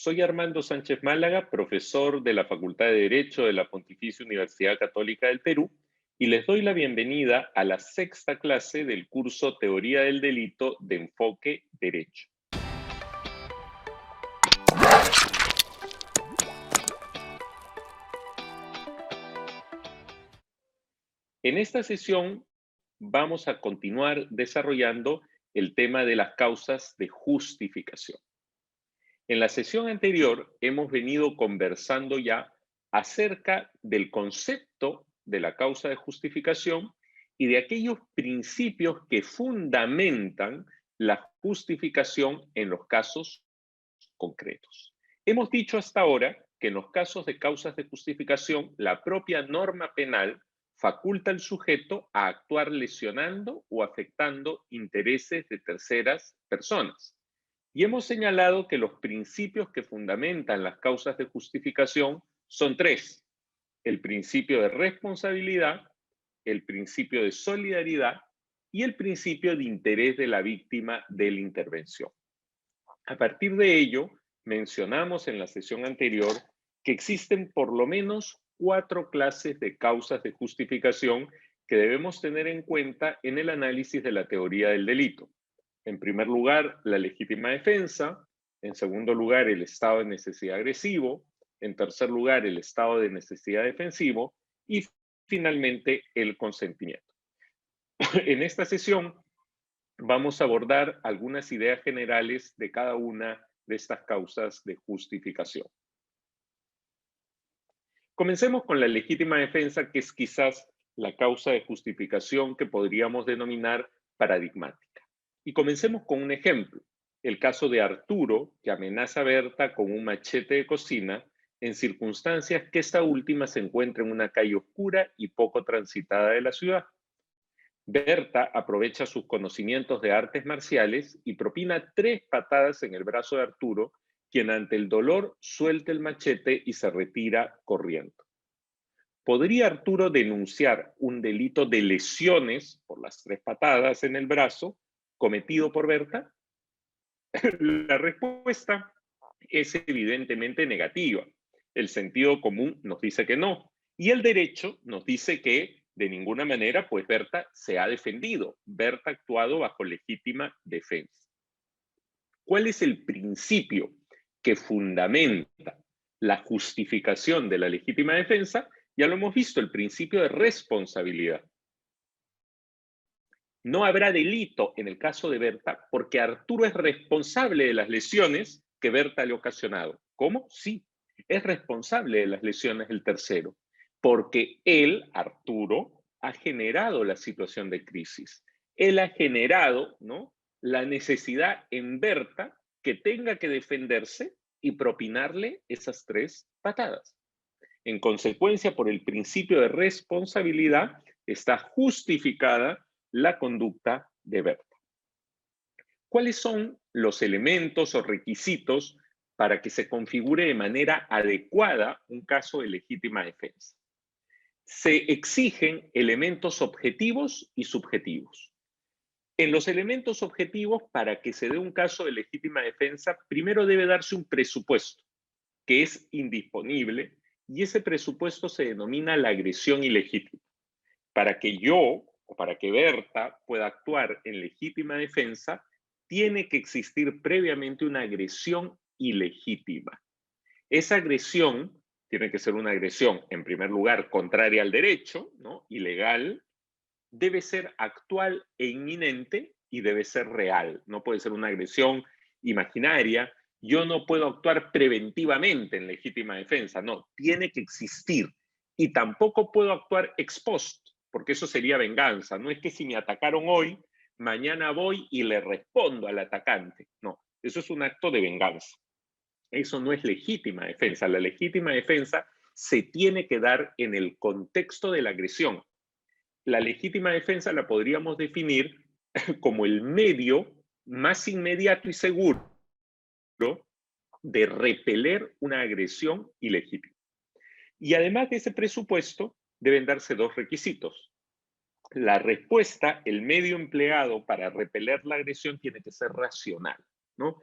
Soy Armando Sánchez Málaga, profesor de la Facultad de Derecho de la Pontificia Universidad Católica del Perú, y les doy la bienvenida a la sexta clase del curso Teoría del Delito de Enfoque Derecho. En esta sesión vamos a continuar desarrollando el tema de las causas de justificación. En la sesión anterior hemos venido conversando ya acerca del concepto de la causa de justificación y de aquellos principios que fundamentan la justificación en los casos concretos. Hemos dicho hasta ahora que en los casos de causas de justificación, la propia norma penal faculta al sujeto a actuar lesionando o afectando intereses de terceras personas. Y hemos señalado que los principios que fundamentan las causas de justificación son tres: el principio de responsabilidad, el principio de solidaridad y el principio de interés de la víctima de la intervención. A partir de ello, mencionamos en la sesión anterior que existen por lo menos 4 clases de causas de justificación que debemos tener en cuenta en el análisis de la teoría del delito. En primer lugar, la legítima defensa. En segundo lugar, el estado de necesidad agresivo. En tercer lugar, el estado de necesidad defensivo. Y finalmente, el consentimiento. En esta sesión vamos a abordar algunas ideas generales de cada una de estas causas de justificación. Comencemos con la legítima defensa, que es quizás la causa de justificación que podríamos denominar paradigmática. Y comencemos con un ejemplo, el caso de Arturo, que amenaza a Berta con un machete de cocina en circunstancias que esta última se encuentra en una calle oscura y poco transitada de la ciudad. Berta aprovecha sus conocimientos de artes marciales y propina 3 patadas en el brazo de Arturo, quien ante el dolor suelta el machete y se retira corriendo. ¿Podría Arturo denunciar un delito de lesiones por las 3 patadas en el brazo cometido por Berta? La respuesta es evidentemente negativa. El sentido común nos dice que no. Y el derecho nos dice que de ninguna manera, pues Berta se ha defendido. Berta ha actuado bajo legítima defensa. ¿Cuál es el principio que fundamenta la justificación de la legítima defensa? Ya lo hemos visto, el principio de responsabilidad. No habrá delito en el caso de Berta porque Arturo es responsable de las lesiones que Berta le ha ocasionado. ¿Cómo? Sí, es responsable de las lesiones del tercero, porque él, Arturo, ha generado la situación de crisis. Él ha generado, ¿no?, la necesidad en Berta que tenga que defenderse y propinarle esas 3 patadas. En consecuencia, por el principio de responsabilidad, está justificada la conducta de Berta. ¿Cuáles son los elementos o requisitos para que se configure de manera adecuada un caso de legítima defensa? Se exigen elementos objetivos y subjetivos. En los elementos objetivos, para que se dé un caso de legítima defensa, primero debe darse un presupuesto que es indisponible, y ese presupuesto se denomina la agresión ilegítima. Para que yo o para que Berta pueda actuar en legítima defensa, tiene que existir previamente una agresión ilegítima. Esa agresión tiene que ser una agresión, en primer lugar, contraria al derecho, ¿no?, ilegal, debe ser actual e inminente y debe ser real. No puede ser una agresión imaginaria. Yo no puedo actuar preventivamente en legítima defensa, no, tiene que existir. Y tampoco puedo actuar ex post, porque eso sería venganza. No es que si me atacaron hoy, mañana voy y le respondo al atacante. No, eso es un acto de venganza. Eso no es legítima defensa. La legítima defensa se tiene que dar en el contexto de la agresión. La legítima defensa la podríamos definir como el medio más inmediato y seguro de repeler una agresión ilegítima. Y además de ese presupuesto, deben darse 2 requisitos. La respuesta, el medio empleado para repeler la agresión, tiene que ser racional, ¿no?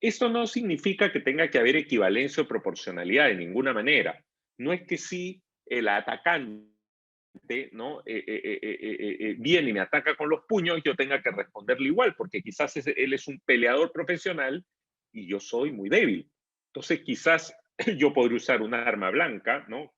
Esto no significa que tenga que haber equivalencia o proporcionalidad de ninguna manera. No es que si el atacante, ¿no? Viene y me ataca con los puños, yo tenga que responderle igual, porque quizás él es un peleador profesional y yo soy muy débil. Entonces quizás yo podría usar un arma blanca, ¿no?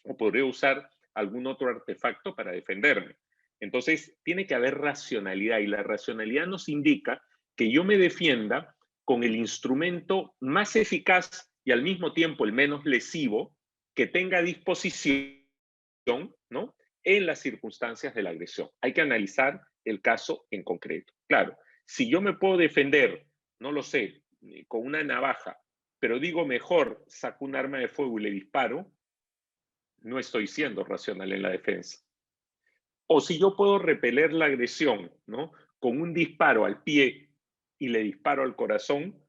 O podría usar algún otro artefacto para defenderme. Entonces tiene que haber racionalidad, y la racionalidad nos indica que yo me defienda con el instrumento más eficaz y al mismo tiempo el menos lesivo que tenga a disposición, ¿no? En las circunstancias de la agresión. Hay que analizar el caso en concreto. Claro, si yo me puedo defender, no lo sé, con una navaja, pero digo mejor saco un arma de fuego y le disparo, no estoy siendo racional en la defensa. O si yo puedo repeler la agresión, ¿no? Con un disparo al pie y le disparo al corazón,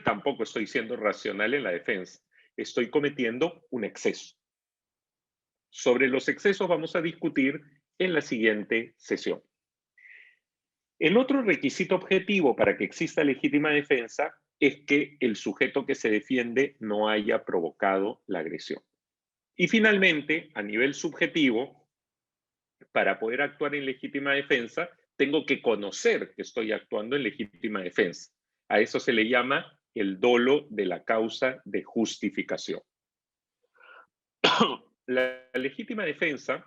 tampoco estoy siendo racional en la defensa. Estoy cometiendo un exceso. Sobre los excesos vamos a discutir en la siguiente sesión. El otro requisito objetivo para que exista legítima defensa es que el sujeto que se defiende no haya provocado la agresión. Y finalmente, a nivel subjetivo, para poder actuar en legítima defensa, tengo que conocer que estoy actuando en legítima defensa. A eso se le llama el dolo de la causa de justificación. La legítima defensa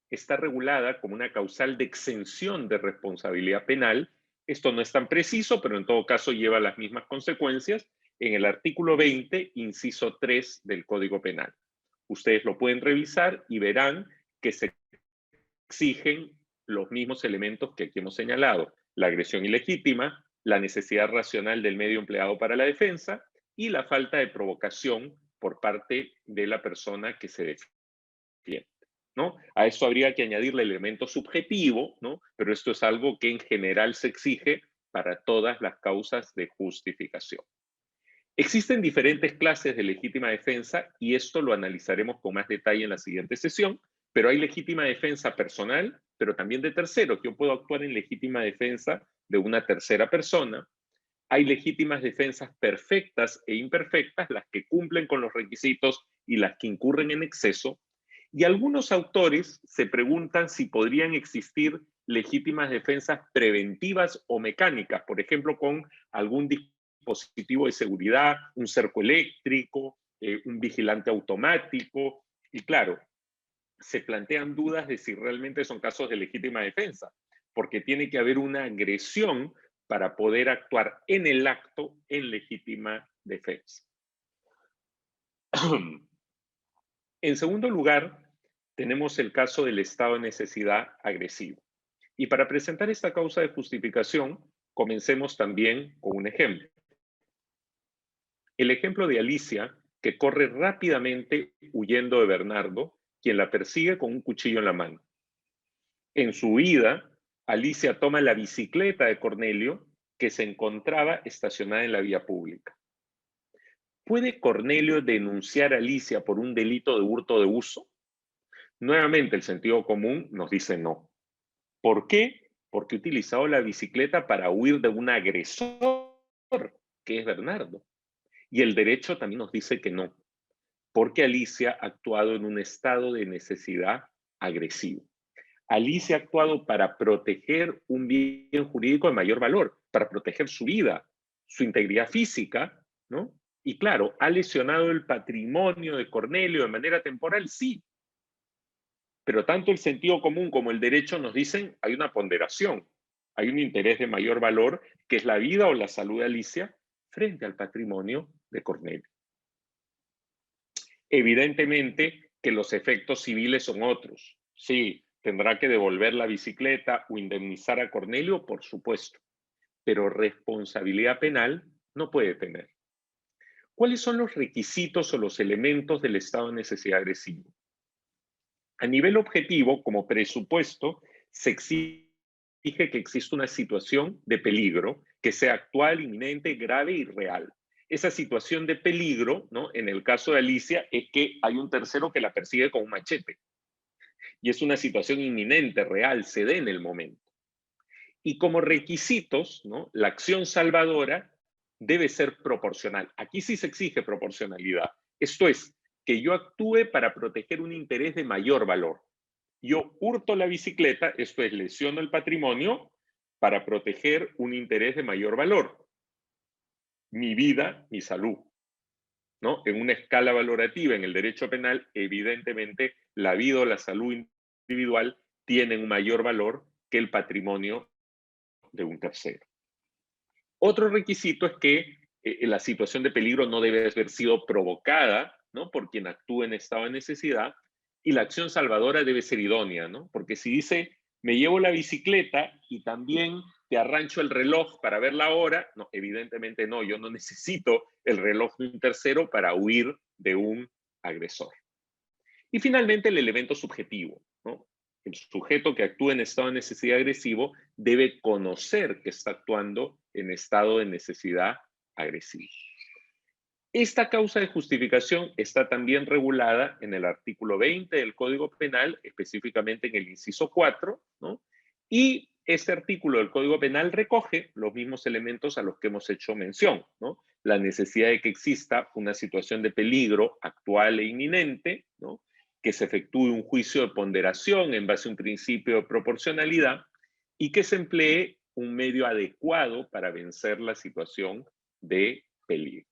está regulada como una causal de exención de responsabilidad penal. Esto no es tan preciso, pero en todo caso lleva las mismas consecuencias en el artículo 20, inciso 3 del Código Penal. Ustedes lo pueden revisar y verán que se exigen los mismos elementos que aquí hemos señalado: la agresión ilegítima, la necesidad racional del medio empleado para la defensa y la falta de provocación por parte de la persona que se defiende, ¿no? A esto habría que añadirle el elemento subjetivo, ¿no? Pero esto es algo que en general se exige para todas las causas de justificación. Existen diferentes clases de legítima defensa y esto lo analizaremos con más detalle en la siguiente sesión, pero hay legítima defensa personal, pero también de terceros. Yo puedo actuar en legítima defensa de una tercera persona. Hay legítimas defensas perfectas e imperfectas, las que cumplen con los requisitos y las que incurren en exceso. Y algunos autores se preguntan si podrían existir legítimas defensas preventivas o mecánicas, por ejemplo, con algún dispositivo de seguridad, un cerco eléctrico, un vigilante automático. Y claro, se plantean dudas de si realmente son casos de legítima defensa, porque tiene que haber una agresión para poder actuar en el acto en legítima defensa. En segundo lugar, tenemos el caso del estado de necesidad agresivo. Y para presentar esta causa de justificación, comencemos también con un ejemplo. El ejemplo de Alicia, que corre rápidamente huyendo de Bernardo, quien la persigue con un cuchillo en la mano. En su huida, Alicia toma la bicicleta de Cornelio, que se encontraba estacionada en la vía pública. ¿Puede Cornelio denunciar a Alicia por un delito de hurto de uso? Nuevamente, el sentido común nos dice no. ¿Por qué? Porque ha utilizado la bicicleta para huir de un agresor, que es Bernardo. Y el derecho también nos dice que no, porque Alicia ha actuado en un estado de necesidad agresivo. Alicia ha actuado para proteger un bien jurídico de mayor valor, para proteger su vida, su integridad física, ¿no? Y claro, ¿ha lesionado el patrimonio de Cornelio de manera temporal? Sí. Pero tanto el sentido común como el derecho nos dicen hay una ponderación, hay un interés de mayor valor, que es la vida o la salud de Alicia frente al patrimonio de Cornelio. Evidentemente que los efectos civiles son otros. Sí, tendrá que devolver la bicicleta o indemnizar a Cornelio, por supuesto, pero responsabilidad penal no puede tener. ¿Cuáles son los requisitos o los elementos del estado de necesidad agresivo? A nivel objetivo, como presupuesto, se exige que exista una situación de peligro que sea actual, inminente, grave y real. Esa situación de peligro, ¿no? En el caso de Alicia, es que hay un tercero que la persigue con un machete. Y es una situación inminente, real, se da en el momento. Y como requisitos, ¿no? La acción salvadora debe ser proporcional. Aquí sí se exige proporcionalidad. Esto es, que yo actúe para proteger un interés de mayor valor. Yo hurto la bicicleta, esto es, lesiono el patrimonio para proteger un interés de mayor valor. Mi vida, mi salud, ¿no? En una escala valorativa en el derecho penal, evidentemente la vida o la salud individual tienen un mayor valor que el patrimonio de un tercero. Otro requisito es que la situación de peligro no debe haber sido provocada, ¿no?, por quien actúe en estado de necesidad, y la acción salvadora debe ser idónea, ¿no? Porque si dice, me llevo la bicicleta y también te arrancho el reloj para ver la hora, no, evidentemente no, yo no necesito el reloj de un tercero para huir de un agresor. Y finalmente el elemento subjetivo, ¿no? El sujeto que actúa en estado de necesidad agresivo debe conocer que está actuando en estado de necesidad agresivo. Esta causa de justificación está también regulada en el artículo 20 del Código Penal, específicamente en el inciso 4, ¿no? Y este artículo del Código Penal recoge los mismos elementos a los que hemos hecho mención, ¿no? La necesidad de que exista una situación de peligro actual e inminente, ¿no?, que se efectúe un juicio de ponderación en base a un principio de proporcionalidad y que se emplee un medio adecuado para vencer la situación de peligro.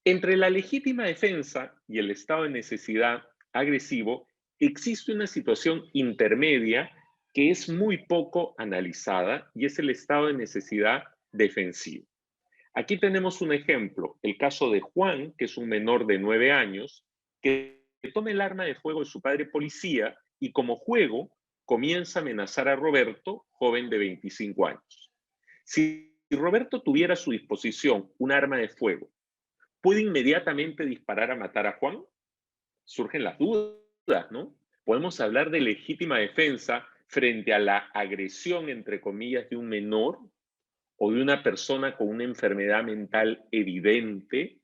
Entre la legítima defensa y el estado de necesidad agresivo existe una situación intermedia que es muy poco analizada y es el estado de necesidad defensivo. Aquí tenemos un ejemplo, el caso de Juan, que es un menor de 9 años, que toma el arma de fuego de su padre policía y como juego comienza a amenazar a Roberto, joven de 25 años. Si Roberto tuviera a su disposición un arma de fuego, ¿puede inmediatamente disparar a matar a Juan? Surgen las dudas, ¿no? Podemos hablar de legítima defensa frente a la agresión, entre comillas, de un menor o de una persona con una enfermedad mental evidente.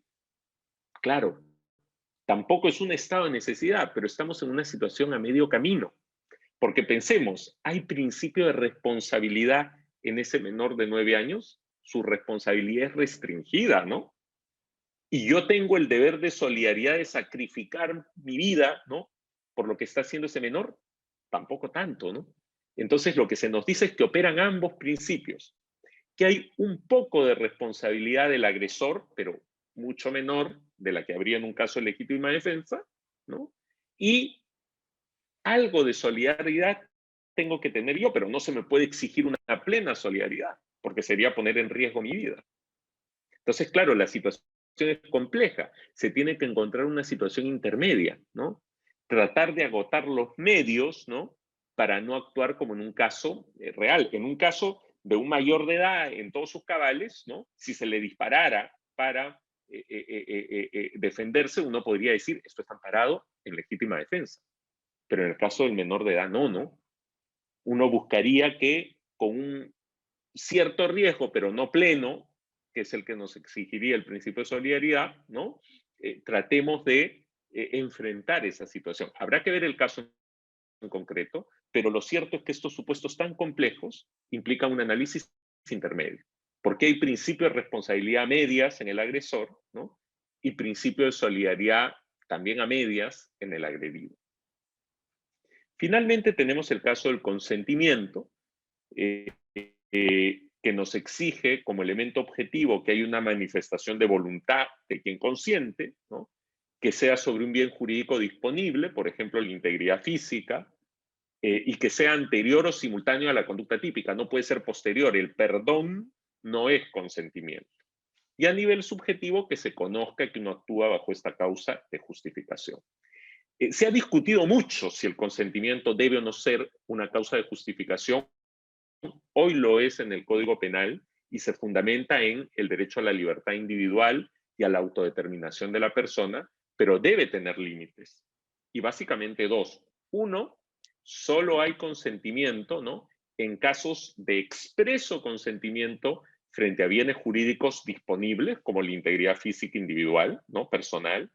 Claro, tampoco es un estado de necesidad, pero estamos en una situación a medio camino. Porque pensemos, ¿hay principio de responsabilidad en ese menor de 9 años? Su responsabilidad es restringida, ¿no? Y yo tengo el deber de solidaridad de sacrificar mi vida, ¿no?, por lo que está haciendo ese menor, tampoco tanto, ¿no? Entonces lo que se nos dice es que operan ambos principios, que hay un poco de responsabilidad del agresor, pero mucho menor de la que habría en un caso de legítima defensa, ¿no? Y algo de solidaridad tengo que tener yo, pero no se me puede exigir una plena solidaridad, porque sería poner en riesgo mi vida. Entonces, claro, la situación es compleja. Se tiene que encontrar una situación intermedia, ¿no? Tratar de agotar los medios, ¿no?, para no actuar como en un caso real. En un caso de un mayor de edad en todos sus cabales, ¿no?, si se le disparara para defenderse, uno podría decir, esto está amparado en legítima defensa. Pero en el caso del menor de edad, no, ¿no? Uno buscaría que con un cierto riesgo, pero no pleno, que es el que nos exigiría el principio de solidaridad, ¿no?, tratemos de enfrentar esa situación. Habrá que ver el caso en concreto, pero lo cierto es que estos supuestos tan complejos implican un análisis intermedio, porque hay principio de responsabilidad a medias en el agresor, ¿no?, y principio de solidaridad también a medias en el agredido. Finalmente tenemos el caso del consentimiento, que nos exige como elemento objetivo que hay una manifestación de voluntad de quien consiente, ¿no?, que sea sobre un bien jurídico disponible, por ejemplo, la integridad física, y que sea anterior o simultáneo a la conducta típica, no puede ser posterior. El perdón no es consentimiento. Y a nivel subjetivo, que se conozca que uno actúa bajo esta causa de justificación. Se ha discutido mucho si el consentimiento debe o no ser una causa de justificación. Hoy lo es en el Código Penal y se fundamenta en el derecho a la libertad individual y a la autodeterminación de la persona, pero debe tener límites. Y básicamente dos. Uno, solo hay consentimiento, ¿no?, en casos de expreso consentimiento frente a bienes jurídicos disponibles, como la integridad física individual, ¿no?, personal.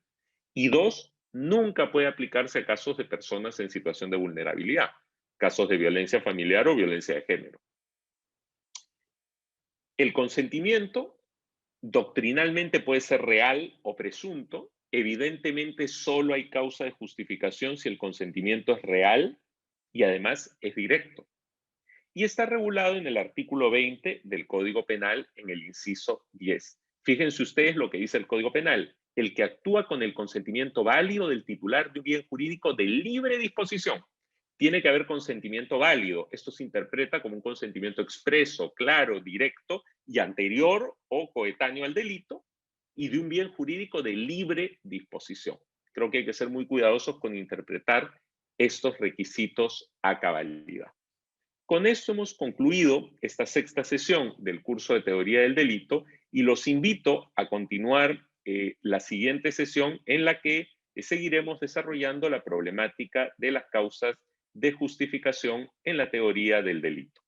Y dos, nunca puede aplicarse a casos de personas en situación de vulnerabilidad, casos de violencia familiar o violencia de género. El consentimiento doctrinalmente puede ser real o presunto. Evidentemente, solo hay causa de justificación si el consentimiento es real y además es directo. Y está regulado en el artículo 20 del Código Penal en el inciso 10. Fíjense ustedes lo que dice el Código Penal. El que actúa con el consentimiento válido del titular de un bien jurídico de libre disposición. Tiene que haber consentimiento válido. Esto se interpreta como un consentimiento expreso, claro, directo y anterior o coetáneo al delito, y de un bien jurídico de libre disposición. Creo que hay que ser muy cuidadosos con interpretar estos requisitos a cabalidad. Con esto hemos concluido esta sexta sesión del curso de Teoría del Delito y los invito a continuar la siguiente sesión en la que seguiremos desarrollando la problemática de las causas de justificación en la teoría del delito.